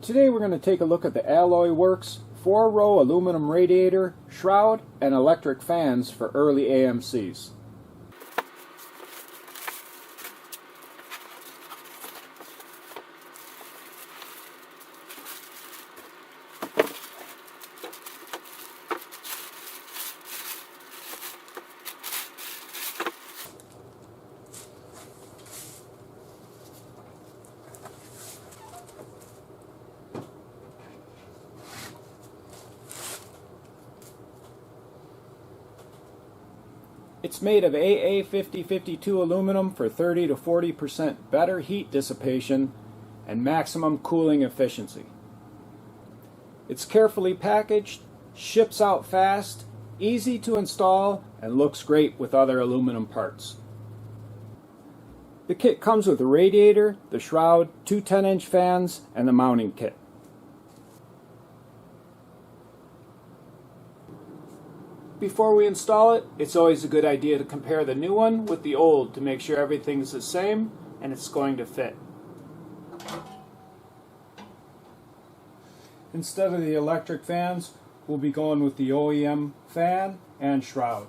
Today we're going to take a look at the Alloyworks 4-row aluminum radiator, shroud, and electric fans for early AMCs. It's made of AA5052 aluminum for 30 to 40% better heat dissipation and maximum cooling efficiency. It's carefully packaged, ships out fast, easy to install, and looks great with other aluminum parts. The kit comes with a radiator, the shroud, two 10-inch fans, and the mounting kit. Before we install it, it's always a good idea to compare the new one with the old to make sure everything's the same and it's going to fit. Instead of the electric fans, we'll be going with the OEM fan and shroud.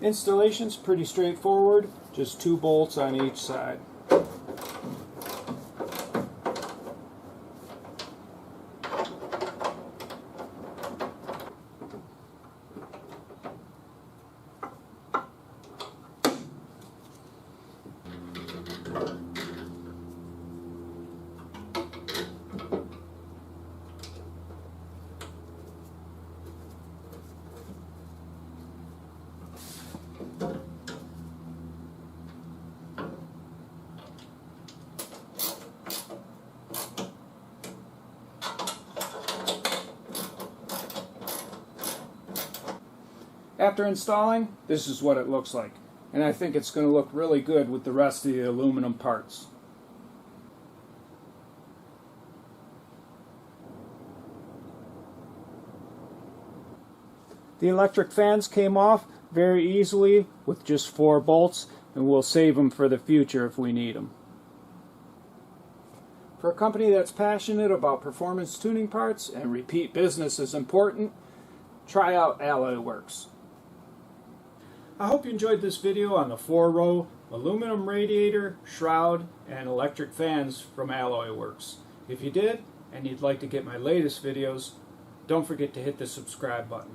Installation's pretty straightforward, just 2 bolts on each side. After installing, this is what it looks like, and I think it's going to look really good with the rest of the aluminum parts. The electric fans came off very easily with just 4 bolts, and we'll save them for the future if we need them. For a company that's passionate about performance tuning parts and repeat business is important, try out Alloyworks. I hope you enjoyed this video on the 4-row aluminum radiator, shroud, and electric fans from Alloyworks. If you did, and you'd like to get my latest videos, don't forget to hit the subscribe button.